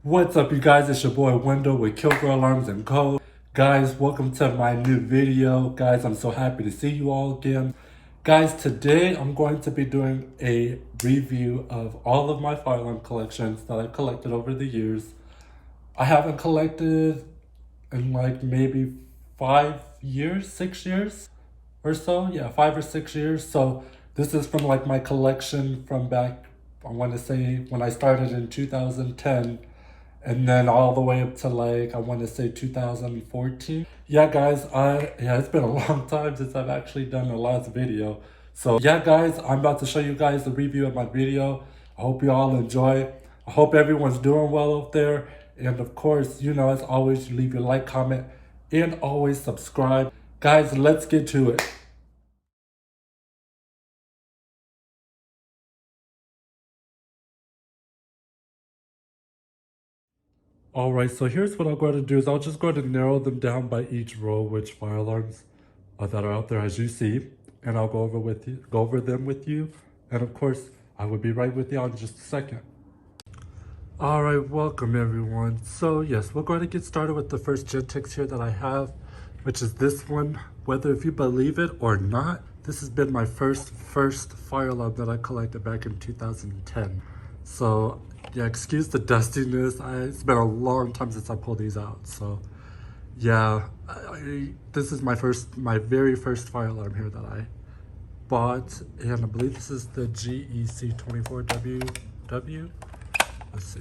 What's up, you guys? It's your boy Wendell with KilgoreAlarms&Co. Guys, welcome to my new video. Guys, I'm so happy to see you all again. Guys, today I'm going to be doing a review of all of my fire alarm collections that I've collected over the years. I haven't collected in like maybe 5 years, 6 years or so. Yeah, 5 or 6 years. So this is from like my collection from back, I want to say when I started in 2010, and then all the way up to like I want to say 2014. Yeah, guys, it's been a long time since I've actually done the last video. So yeah, guys, I'm about to show you guys the review of my video. I hope you all enjoy. I hope everyone's doing well out there, and of course, you know, as always, you leave your like, comment, and always subscribe. Guys, let's get to it. All right, so here's what I'm going to do is I'll just go to narrow them down by each row, which fire alarms that are out there as you see, and I'll go over them with you, and of course, I will be right with you in just a second. All right, welcome everyone. So yes, we're going to get started with the first Gentex here that I have, which is this one. Whether if you believe it or not, this has been my first fire alarm that I collected back in 2010. So yeah, excuse the dustiness. It's been a long time since I pulled these out. So yeah, this is my very first fire alarm here that I bought, and I believe this is the GEC24W. Let's see,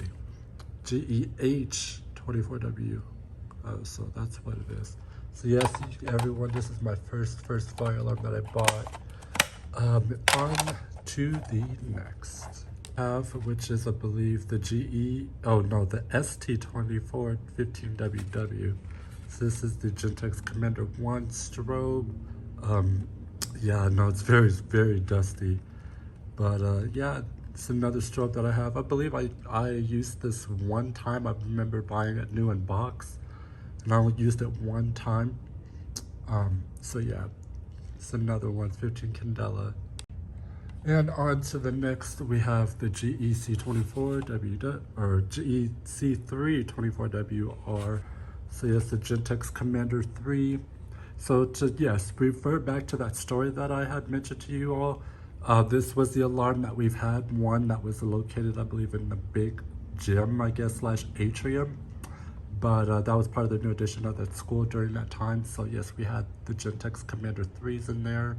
GEH24W. So that's what it is. So yes, everyone, this is my first fire alarm that I bought. On to the next. Which is I believe the the ST2415WW. So this is the Gentex Commander 1 strobe. Yeah, no, it's very dusty, but yeah, it's another strobe that I have. I believe I used this one time. I remember buying it new in box, and I only used it one time. So yeah, it's another one, 15 Candela. And on to the next, we have the GEC24W or GEC324WR. So yes, the Gentex Commander 3. So to refer back to that story that I had mentioned to you all, this was the alarm that we've had, one that was located, I believe, in the big gym, I guess, / atrium. But that was part of the new addition of that school during that time. So yes, we had the Gentex Commander 3s in there.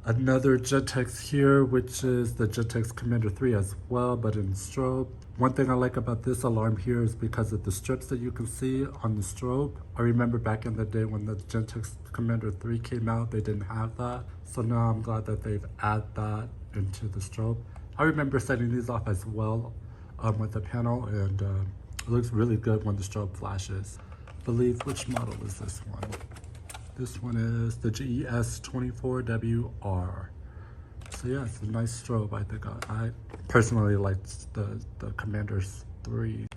Another Gentex here, which is the Gentex Commander 3 as well, but in strobe. One thing I like about this alarm here is because of the strips that you can see on the strobe. I remember back in the day when the Gentex Commander 3 came out, they didn't have that. So now I'm glad that they've added that into the strobe. I remember setting these off as well with the panel, and it looks really good when the strobe flashes. I believe, which model is this one? This one is the GES24WR. So yeah, it's a nice strobe. I think I personally liked the Commander's 3.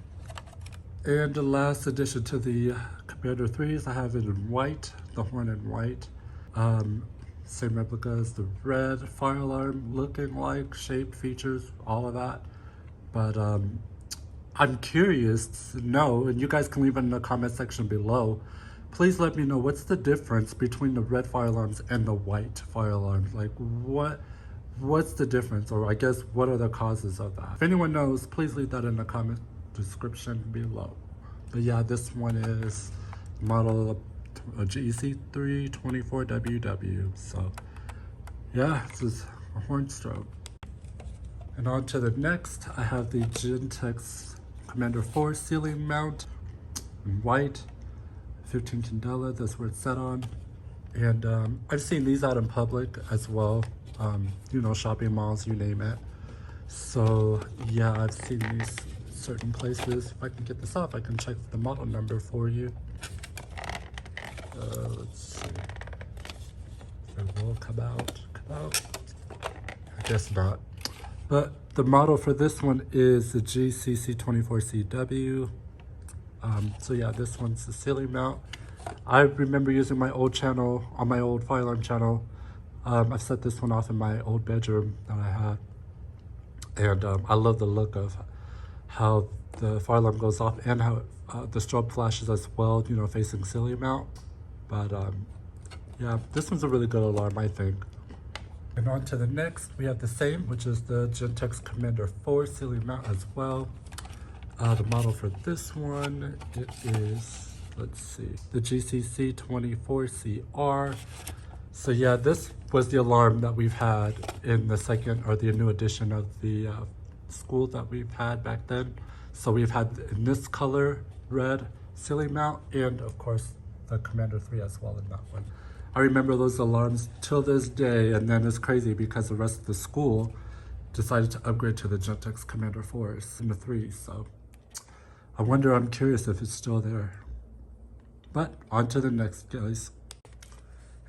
And the last addition to the Commander 3s, I have it in white, the horn in white. Same replica as the red fire alarm, looking like, shape, features, all of that. But I'm curious to know, and you guys can leave it in the comment section below. Please let me know what's the difference between the red fire alarms and the white fire alarms. Like what's the difference, or I guess what are the causes of that? If anyone knows, please leave that in the comment description below. But yeah, this one is model GEC324WW. So yeah, this is a horn strobe. And on to the next, I have the Gentex Commander 4 ceiling mount in white. 15 Candela, that's where it's set on. And I've seen these out in public as well, you know, shopping malls, you name it. So yeah, I've seen these certain places. If I can get this off, I can check the model number for you. Let's see. It will come out. I guess not. But the model for this one is the GCC24CW. So yeah, this one's the ceiling mount. I remember using my old channel, on my old fire alarm channel. I set this one off in my old bedroom that I had. And I love the look of how the fire alarm goes off and how the strobe flashes as well, you know, facing ceiling mount. But yeah, this one's a really good alarm, I think. And on to the next, we have the same, which is the Gentex Commander 4 ceiling mount as well. The model for this one, it is, let's see, the GCC 24CR. So yeah, this was the alarm that we've had in the second or the new edition of the school that we've had back then. So we've had in this color, red ceiling mount, and of course the Commander 3 as well in that one. I remember those alarms till this day, and then it's crazy because the rest of the school decided to upgrade to the Gentex Commander 4s and the 3s. So I wonder, I'm curious if it's still there. But on to the next, guys.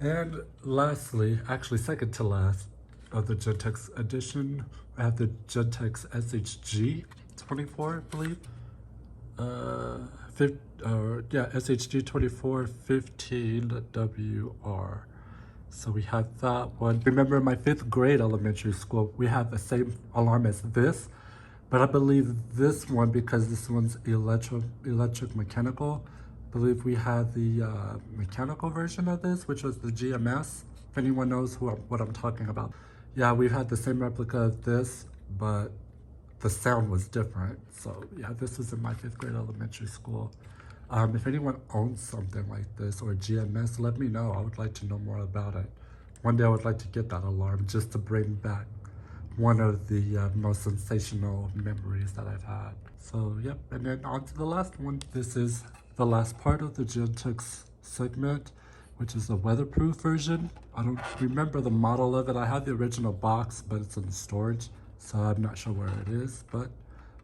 And lastly, actually second to last of the Gentex edition, I have the Gentex SHG 24, I believe. SHG 2415WR. So we had that one. Remember in my 5th grade elementary school, we had the same alarm as this, but I believe this one, because this one's electric mechanical, I believe we had the mechanical version of this, which was the GMS, if anyone knows what I'm talking about. Yeah, we've had the same replica of this, but the sound was different. So yeah, this was in my 5th grade elementary school. If anyone owns something like this or GMS, let me know. I would like to know more about it. One day I would like to get that alarm just to bring back one of the most sensational memories that I've had. So yep, and then on to the last one. This is the last part of the Gentex segment, which is the weatherproof version. I don't remember the model of it. I had the original box, but it's in storage, so I'm not sure where it is, but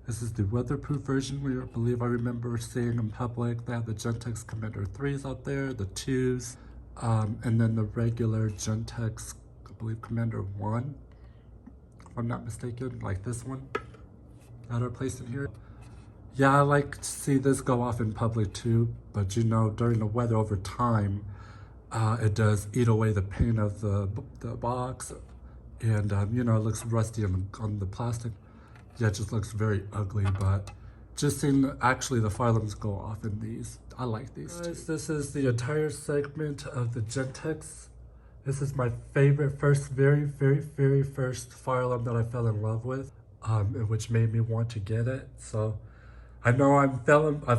this is the weatherproof version I believe I remember seeing in public. They have the Gentex Commander 3s out there, the 2s, and then the regular Gentex, I believe Commander 1, if I'm not mistaken, like this one that are placed in here. Yeah, I like to see this go off in public too, but you know, during the weather over time, it does eat away the paint of the box, and you know, it looks rusty on the plastic. Yeah, it just looks very ugly, but just seeing actually the fire alarms go off in these, I like these too. This is the entire segment of the Gentex. This is my favorite very first fire alarm that I fell in love with, which made me want to get it. So I know I've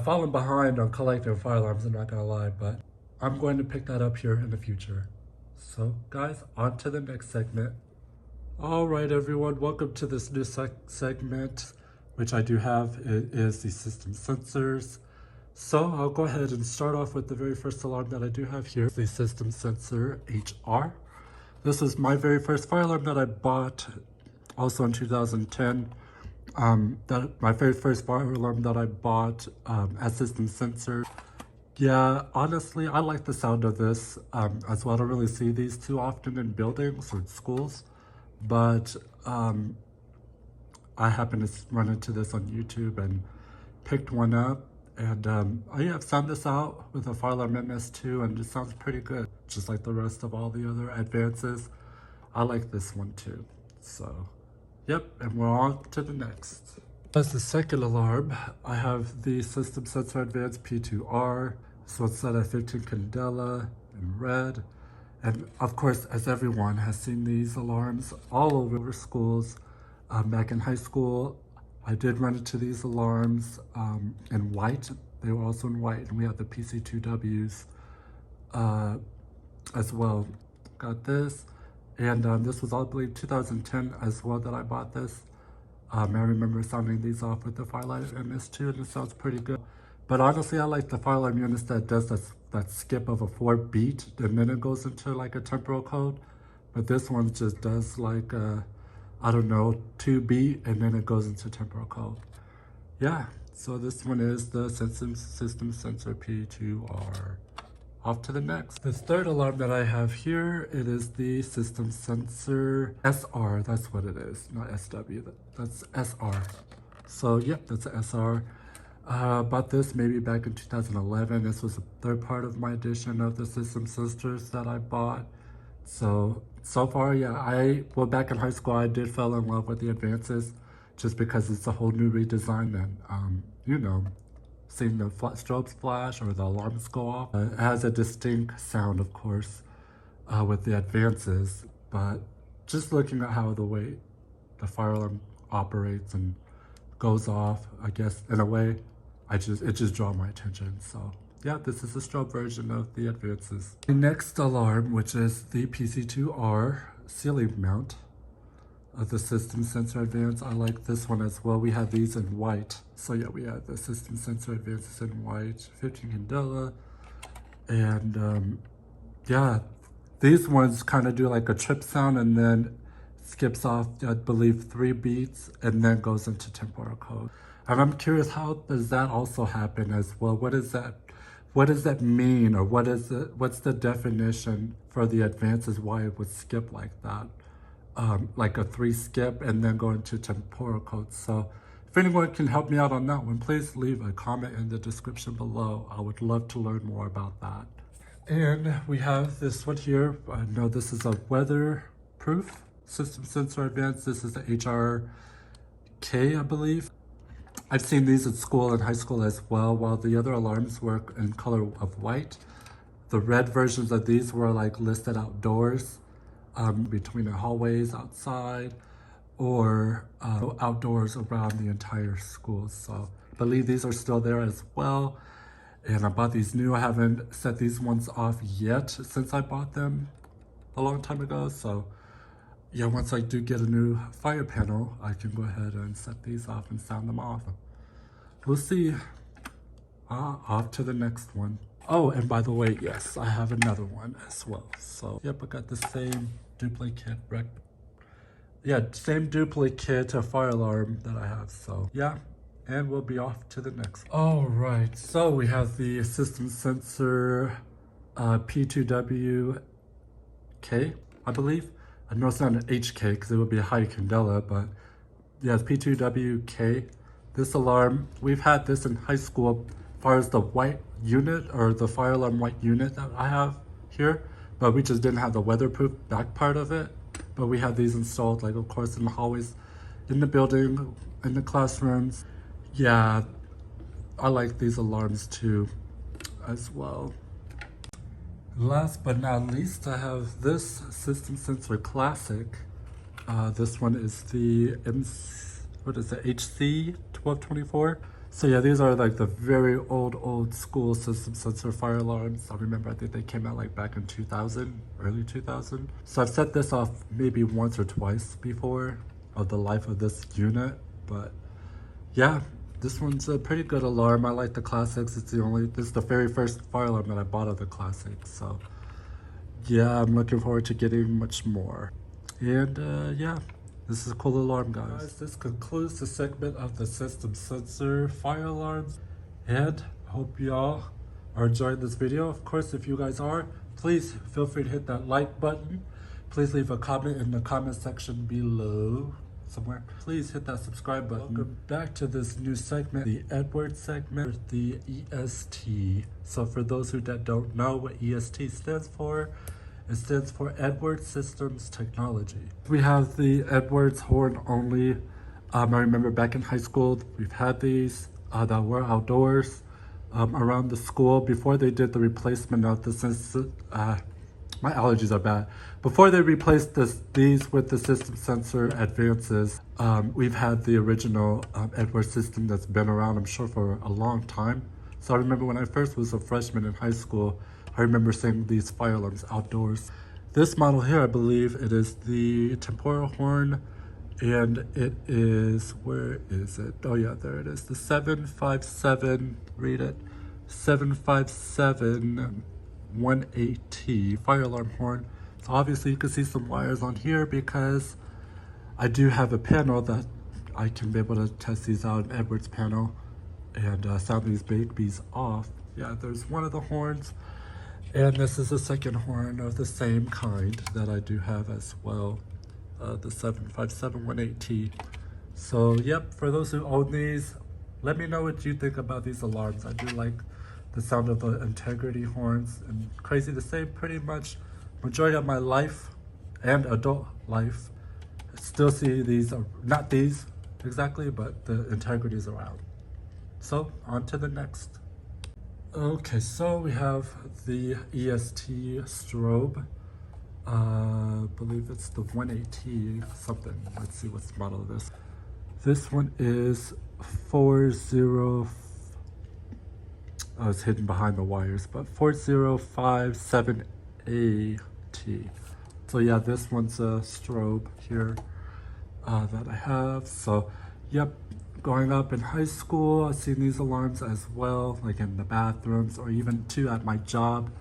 fallen behind on collecting fire alarms, I'm not gonna lie, but I'm going to pick that up here in the future. So guys, on to the next segment. All right, everyone, welcome to this new segment, which I do have. It is the system sensors. So I'll go ahead and start off with the very first alarm that I do have here, the system sensor HR. This is my very first fire alarm that I bought also in 2010. My very first fire alarm that I bought as system sensor. Yeah, honestly, I like the sound of this as well. I don't really see these too often in buildings or schools. But I happened to run into this on YouTube and picked one up, and I've found this out with a fire alarm MS2, and it sounds pretty good, just like the rest of all the other advances. I like this one too. So yep, and we're on to the next. As the second alarm, I have the System Sensor Advanced P2R. So it's set at 15 candela in red. And of course, as everyone has seen these alarms all over schools, back in high school, I did run into these alarms in white. They were also in white, and we had the PC2Ws as well. Got this, and this was, I believe, 2010 as well that I bought this. I remember sounding these off with the Firelight MS2, and it sounds pretty good. But honestly, I like the fire alarm units that does that skip of a 4 beat, and then it goes into like a temporal code. But this one just does like a, I don't know, 2 beat, and then it goes into temporal code. Yeah, so this one is the System Sensor P2R. Off to the next. The third alarm that I have here, it is the System Sensor SR. That's what it is, not SW. That's SR. So yep, that's an SR. Bought this maybe back in 2011. This was the third part of my edition of the system sensors that I bought. So far, yeah, well, back in high school, I did fall in love with the advances just because it's a whole new redesign and, you know, seeing the strobes flash or the alarms go off. It has a distinct sound, of course, with the advances, but just looking at how the way the fire alarm operates and goes off, I guess, in a way, it just draw my attention. So yeah, this is the strobe version of the advances. The next alarm, which is the PC.1 ceiling mount of the system sensor advance. I like this one as well. We have these in white. So yeah, we have the system sensor advances in white, 15 candela. And yeah, these ones kind of do like a trip sound and then skips off, I believe, 3 beats and then goes into temporal code. And I'm curious, how does that also happen as well? What does that mean, or what's the definition for the advances, why it would skip like that? Like a 3 skip and then go into temporal code. So if anyone can help me out on that one, please leave a comment in the description below. I would love to learn more about that. And we have this one here. I know this is a weatherproof system sensor advance. This is the HRK, I believe. I've seen these at school and high school as well, while the other alarms were in color of white. The red versions of these were like listed outdoors, between the hallways outside, or outdoors around the entire school. So I believe these are still there as well. And I bought these new. I haven't set these ones off yet since I bought them a long time ago. So yeah, once I do get a new fire panel, I can go ahead and set these off and sound them off. We'll see. Off to the next one. Oh, and by the way, yes, I have another one as well. So yep, I got the same duplicate same duplicate fire alarm that I have. So yeah, and we'll be off to the next one. All right, so we have the system sensor P2W K, I believe. I know it's not an HK because it would be a high candela, but yeah, it's P2WK. This alarm, we've had this in high school as far as the white unit, or the fire alarm white unit that I have here, but we just didn't have the weatherproof back part of it. But we had these installed, like, of course, in the hallways, in the building, in the classrooms. Yeah, I like these alarms too as well. Last but not least, I have this system sensor classic. This one is the HC1224. So yeah, these are like the very old school system sensor fire alarms. I remember, I think they came out like back in 2000, early 2000. So I've set this off maybe once or twice before of the life of this unit, but yeah, this one's a pretty good alarm. I like the classics. This is the very first fire alarm that I bought of the classics. So yeah, I'm looking forward to getting much more. And yeah, this is a cool alarm, guys. This concludes the segment of the system sensor fire alarms. And I hope y'all are enjoying this video. Of course, if you guys are, please feel free to hit that like button. Please leave a comment in the comment section below. Somewhere. Please hit that subscribe button. Welcome back to this new segment, the Edwards segment, the EST. So for those who don't know what EST stands for, it stands for Edwards Systems Technology. We have the Edwards horn only. I remember back in high school, we've had these that were outdoors around the school before they did the replacement of the system. My allergies are bad. Before they replaced these with the system sensor advances, we've had the original Edwards system that's been around, I'm sure, for a long time. So I remember when I first was a freshman in high school, I remember seeing these fire alarms outdoors. This model here, I believe it is the temporal horn, and it is, where is it? Oh yeah, there it is, the 757, read it, 757 180 fire alarm horn. So obviously you can see some wires on here because I do have a panel that I can be able to test these out, an Edwards panel, and sound these babies off. Yeah, there's one of the horns, and this is the second horn of the same kind that I do have as well, the 757 180. So yep, for those who own these, let me know what you think about these alarms. I do like the sound of the integrity horns, and crazy to say, pretty much majority of my life and adult life, I still see these, not these, exactly, but the integrity is around. So on to the next. Okay, so we have the EST strobe. I believe it's the 180 something. Let's see what's the model of this. This one is 40. Oh, it's hidden behind the wires, but 4057AT. So yeah, this one's a strobe here that I have. So, yep, growing up in high school, I've seen these alarms as well, like in the bathrooms or even too at my job.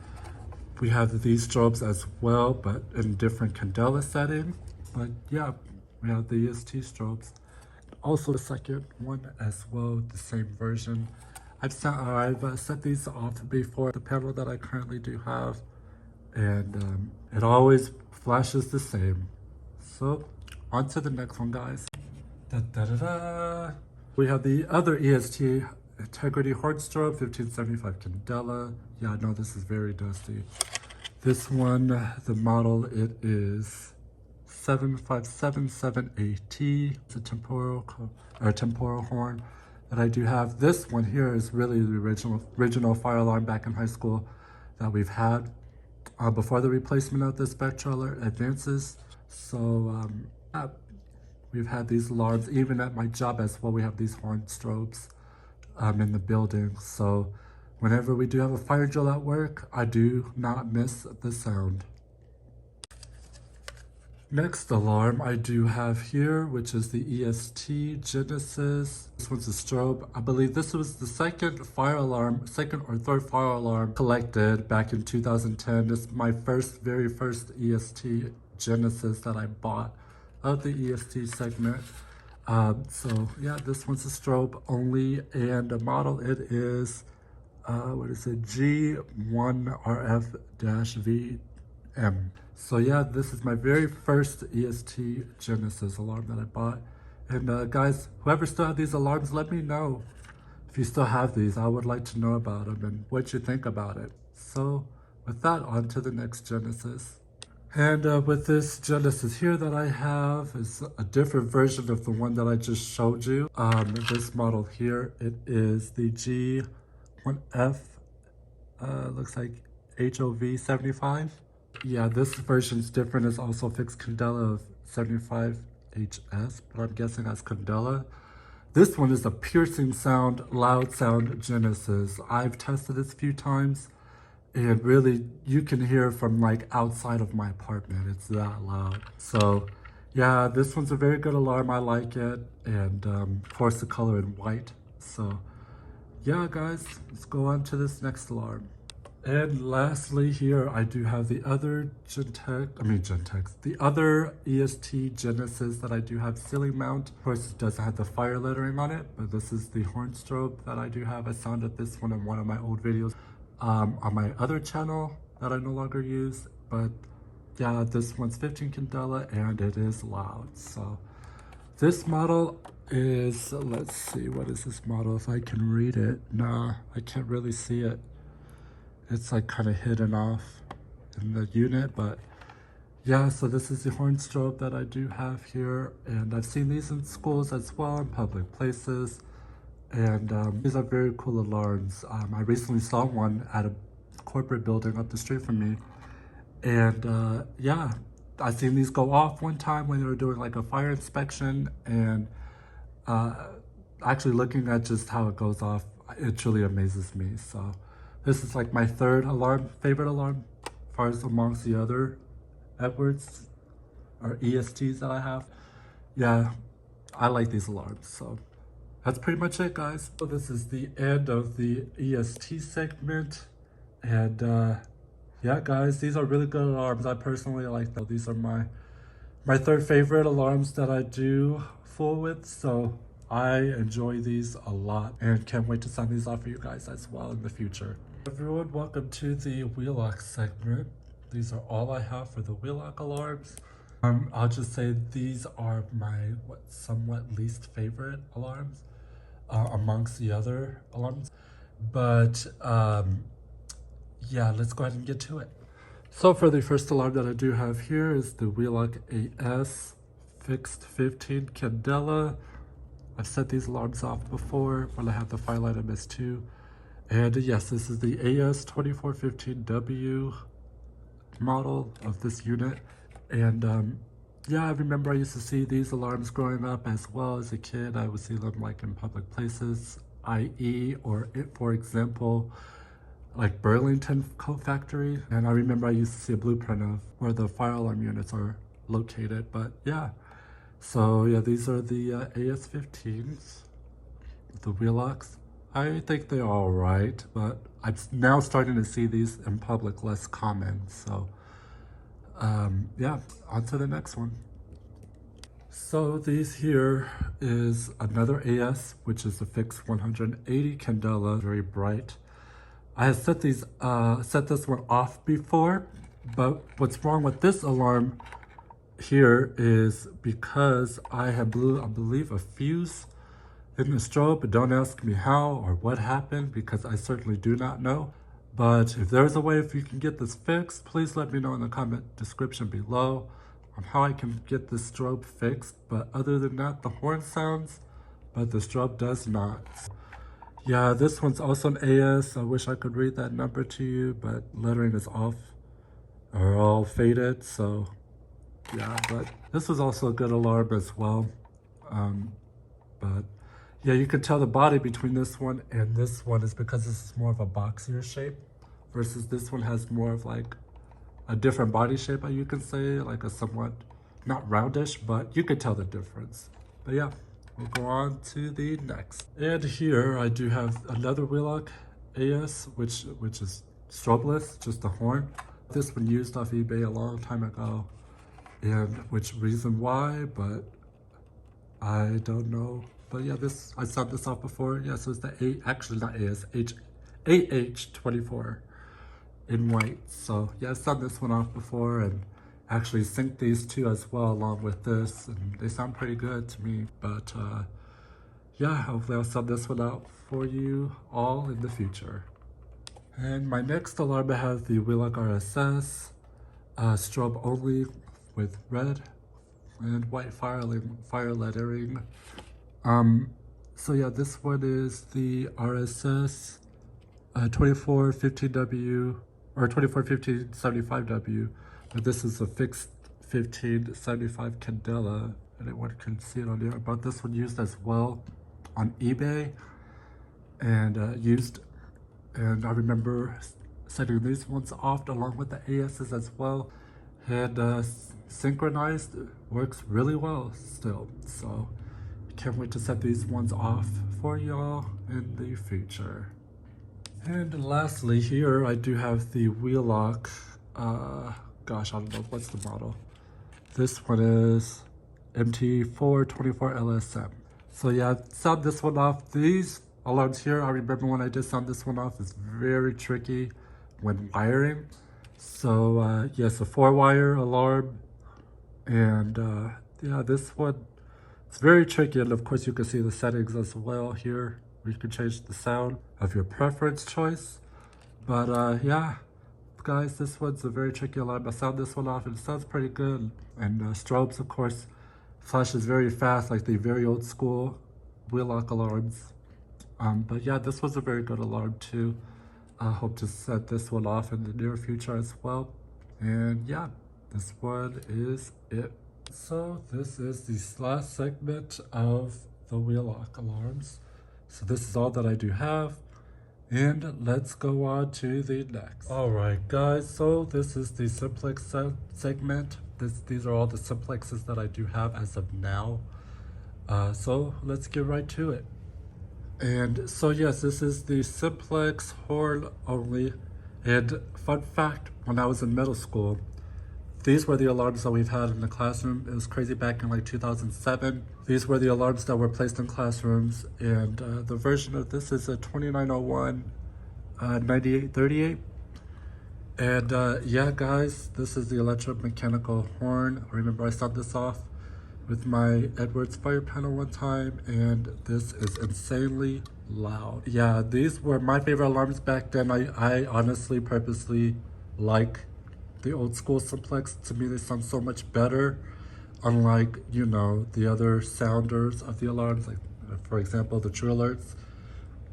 We have these strobes as well, but in different candela setting. But yeah, we have the EST strobes. Also the second one as well, the same version. I've set these off before the panel that I currently do have, and it always flashes the same. So on to the next one, guys. Da, da, da, da. We have the other EST Integrity Horn Strobe, 1575 Candela. Yeah, I know this is very dusty. This one, the model, it is 7577AT. It's a temporal horn that I do have. This one here is really the original fire alarm back in high school that we've had before the replacement of the Spectral Alert Advances. So we've had these alarms even at my job as well. We have these horn strobes in the building. So whenever we do have a fire drill at work, I do not miss the sound. Next alarm I do have here, which is the EST Genesis. This one's a strobe. I believe this was the second or third fire alarm collected back in 2010. This is my very first EST Genesis that I bought of the EST segment. So yeah, this one's a strobe only, and the model it is, what is it, G1RF-VM. So yeah, this is my very first EST Genesis alarm that I bought. And guys, whoever still have these alarms, let me know if you still have these. I would like to know about them and what you think about it. So with that, on to the next Genesis. And with this Genesis here that I have is a different version of the one that I just showed you. This model here, it is the G1F, looks like HOV 75. Yeah, this version is different. It's also fixed candela of 75HS, but I'm guessing that's candela. This one is a piercing sound, loud sound Genesis. I've tested this a few times, and really you can hear from like outside of my apartment. It's that loud. So yeah, this one's a very good alarm. I like it, and of course the color in white. So yeah, guys, let's go on to this next alarm. And lastly here, I do have the other the other EST Genesis that I do have ceiling mount. Of course, it doesn't have the fire lettering on it, but this is the horn strobe that I do have. I sounded this one in one of my old videos on my other channel that I no longer use. But yeah, this one's 15 candela and it is loud. So this model is, let's see, what is this model? If I can read it. Nah, I can't really see it. It's like kind of hidden off in the unit, but yeah, so this is the horn strobe that I do have here, and I've seen these in schools as well, in public places, and these are very cool alarms. I recently saw one at a corporate building up the street from me, and yeah, I seen these go off one time when they were doing like a fire inspection, and actually looking at just how it goes off, it truly amazes me. So this is like my third favorite alarm, as far as amongst the other Edwards or ESTs that I have. Yeah, I like these alarms. So that's pretty much it, guys. So this is the end of the EST segment. And yeah, guys, these are really good alarms. I personally like them. These are my third favorite alarms that I do fool with. So I enjoy these a lot and can't wait to sound these off for you guys as well in the future. Everyone, welcome to the wheel lock segment. These are all I have for the wheel lock alarms. I'll just say these are my somewhat least favorite alarms amongst the other alarms. But yeah, let's go ahead and get to it. So for the first alarm that I do have here is the Wheel Lock AS fixed 15 candela. I've set these alarms off before when I have the Firelight MS2. And yes, this is the AS2415W model of this unit. And yeah, I remember I used to see these alarms growing up as well as a kid. I would see them like in public places, i.e. or for example, like Burlington Coat Factory. And I remember I used to see a blueprint of where the fire alarm units are located. But yeah, so yeah, these are the AS15s, the wheel locks. I think they're all right, but I'm now starting to see these in public less common. So yeah, on to the next one. So these here is another AS, which is a fixed 180 candela, very bright. I had set this one off before, but what's wrong with this alarm here is because I had blew, I believe, a fuse in the strobe. But don't ask me how or what happened, because I certainly do not know. But if there's a way if you can get this fixed, please let me know in the comment description below on how I can get this strobe fixed. But other than that, the horn sounds, but the strobe does not. Yeah, this one's also an AS. I wish I could read that number to you, but lettering is off or all faded. So yeah, but this was also a good alarm as well. But yeah, you can tell the body between this one and this one is because this is more of a boxier shape versus this one has more of like a different body shape, you can say, like a somewhat, not roundish, but you can tell the difference. But yeah, we'll go on to the next. And here I do have another wheel-lock AS, which is strobeless, just a horn. This one used off eBay a long time ago, and which reason why, but I don't know. But yeah, this, I saw this off before. Yeah, so it's the actually not AS, AH24 in white. So yeah, I've done this one off before and actually synced these two as well along with this, and they sound pretty good to me. But yeah, hopefully I'll sub this one out for you all in the future. And my next alarm, I have the Wheel-Lock RSS, strobe only with red and white fire lettering. So yeah, this one is the RSS 2415W or 241575W, but this is a fixed 1575 candela. Anyone can see it on there. I bought this one used as well on eBay and and I remember setting these ones off along with the ASs as well, and synchronized works really well still. So can't wait to set these ones off for y'all in the future. And lastly here, I do have the wheel-lock, gosh, I don't know, what's the model? This one is MT424LSM. So yeah, I sound this one off. These alarms here, I remember when I did sound this one off, it's very tricky when wiring. So yes, a 4-wire alarm, and yeah, this one, it's very tricky, and of course you can see the settings as well here. You can change the sound of your preference choice. But yeah, guys, this one's a very tricky alarm. I sound this one off and it sounds pretty good. And strobes, of course, flashes very fast, like the very old school wheel-lock alarms. But yeah, this was a very good alarm too. I hope to set this one off in the near future as well. And yeah, this one is it. So this is the last segment of the wheel-lock alarms. So this is all that I do have, and let's go on to the next. All right, guys, so this is the simplex segment. These are all the simplexes that I do have as of now. So let's get right to it. And so yes, this is the simplex horn only. And fun fact, when I was in middle school, these were the alarms that we've had in the classroom. It was crazy back in like 2007. These were the alarms that were placed in classrooms, and the version of this is a 2901 9838. And yeah, guys, this is the electromechanical horn. Remember, I started this off with my Edwards fire panel one time, and this is insanely loud. Yeah, these were my favorite alarms back then. I honestly purposely like the old school simplex. To me, they sound so much better, unlike, you know, the other sounders of the alarms, like for example, the True Alerts.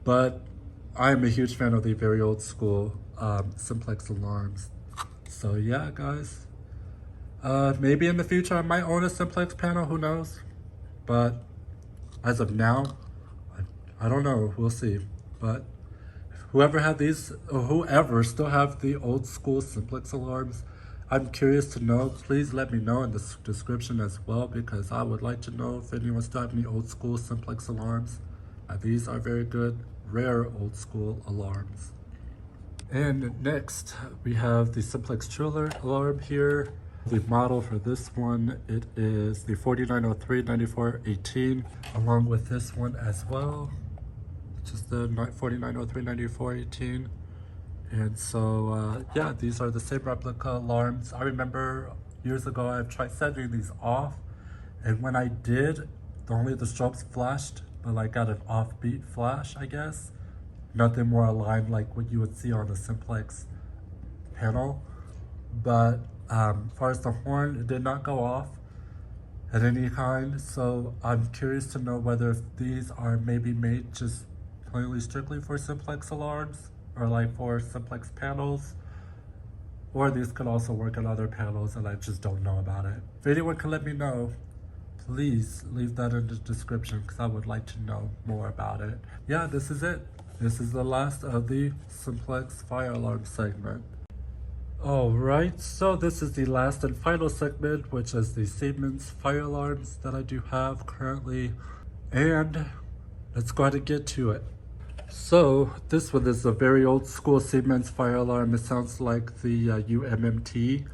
But I am a huge fan of the very old school simplex alarms. So yeah, guys. Maybe in the future I might own a simplex panel, who knows? But as of now, I don't know, we'll see. But whoever had these, or whoever still have the old school simplex alarms, I'm curious to know. Please let me know in the description as well, because I would like to know if anyone still have any old school simplex alarms. These are very good, rare old school alarms. And next, we have the simplex True Alert alarm here. The model for this one, it is the 4903-9418, along with this one as well, which is the 4903-9418. And so, yeah, these are the same replica alarms. I remember years ago I've tried setting these off, and when I did, only the strobes flashed, but like got an offbeat flash, I guess. Nothing more aligned like what you would see on the simplex panel. But as far as the horn, it did not go off at any kind. So I'm curious to know whether these are maybe made just plainly strictly for simplex alarms, or like for simplex panels, or these could also work on other panels and I just don't know about it. If anyone can let me know, please leave that in the description, because I would like to know more about it. Yeah, this is it. This is the last of the simplex fire alarm segment. Alright, so this is the last and final segment, which is the Siemens fire alarms that I do have currently. And let's go ahead and get to it. So this one is a very old school Siemens fire alarm. It sounds like the UMMT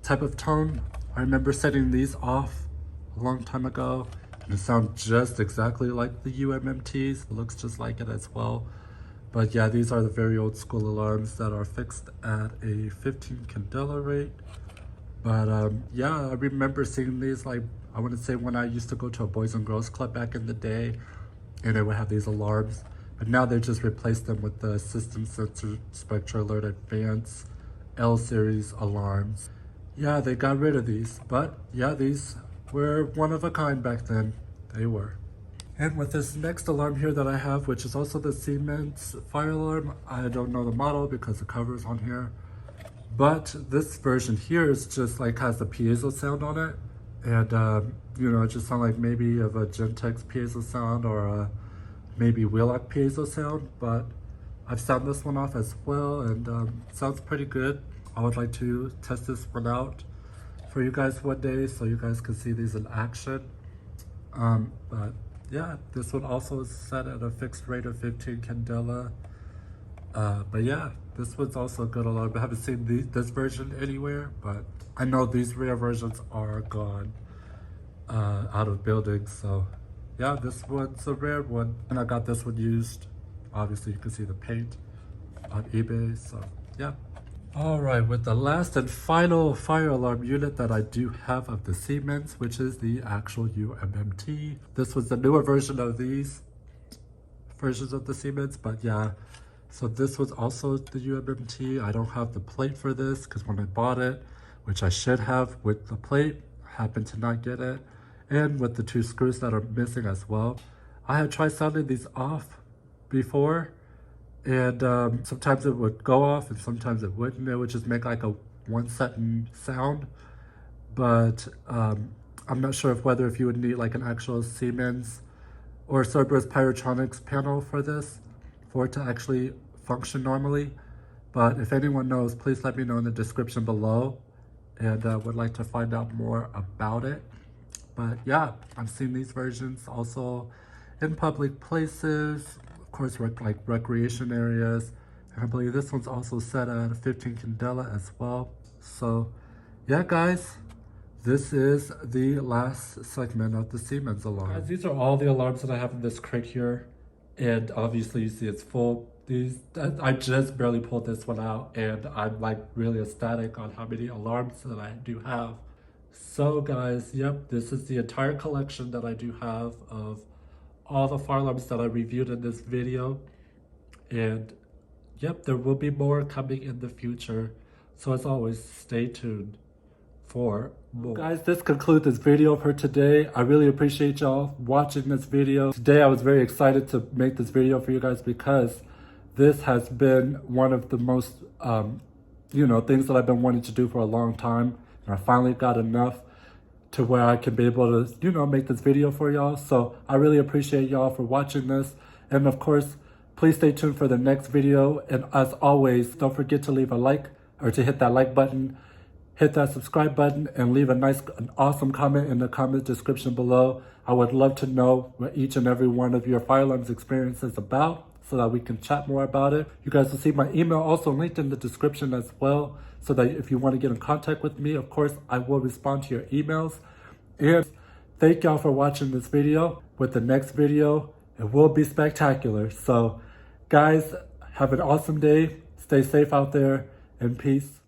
type of tone. I remember setting these off a long time ago, and it sounds just exactly like the UMMTs. It looks just like it as well. But yeah, these are the very old school alarms that are fixed at a 15 candela rate. But yeah, I remember seeing these, like, I want to say when I used to go to a Boys and Girls Club back in the day, and they would have these alarms. But now they just replaced them with the System Sensor Spectra Alert Advance L series alarms. Yeah, they got rid of these, but yeah, these were one of a kind back then. They were. And with this next alarm here that I have, which is also the Siemens fire alarm, I don't know the model because the cover's on here. But this version here is just like has the piezo sound on it. And you know, it just sounds like maybe of a Gentex piezo sound or a maybe Wheelock piezo sound. But I've sound this one off as well, and sounds pretty good. I would like to test this one out for you guys one day so you guys can see these in action. But yeah, this one also is set at a fixed rate of 15 candela. But yeah, this one's also a good alarm. I haven't seen this version anywhere, but I know these rare versions are gone out of buildings. So yeah, this one's a rare one. And I got this one used. Obviously, you can see the paint on eBay. So yeah. All right, with the last and final fire alarm unit that I do have of the Siemens, which is the actual UMMT. This was the newer version of these versions of the Siemens, but yeah. So this was also the UMMT. I don't have the plate for this because when I bought it, which I should have with the plate, happened to not get it. And with the 2 screws that are missing as well. I had tried sounding these off before, and sometimes it would go off and sometimes it wouldn't. It would just make like a 1-second sound. But I'm not sure whether if you would need like an actual Siemens or Cerberus Pyrotronics panel for this, for it to actually function normally. But if anyone knows, please let me know in the description below, and would like to find out more about it. But yeah, I've seen these versions also in public places, of course, like recreation areas. And I believe this one's also set at 15 candela as well. So yeah, guys, this is the last segment of the Siemens alarm. Guys, these are all the alarms that I have in this crate here. And obviously you see it's full. I just barely pulled this one out, and I'm like really ecstatic on how many alarms that I do have. So guys, yep, this is the entire collection that I do have of all the fire alarms that I reviewed in this video. And yep, there will be more coming in the future. So as always, stay tuned for Guys, this concludes this video for today. I really appreciate y'all watching this video. Today I was very excited to make this video for you guys because this has been one of the most, things that I've been wanting to do for a long time. And I finally got enough to where I can be able to, make this video for y'all. So I really appreciate y'all for watching this. And of course, please stay tuned for the next video. And as always, don't forget to leave a like or to hit that like button, hit that subscribe button, and leave an awesome comment in the comment description below. I would love to know what each and every one of your fire alarms experience is about so that we can chat more about it. You guys will see my email also linked in the description as well, so that if you want to get in contact with me, of course, I will respond to your emails. And thank y'all for watching this video. With the next video, it will be spectacular. So guys, have an awesome day. Stay safe out there, and peace.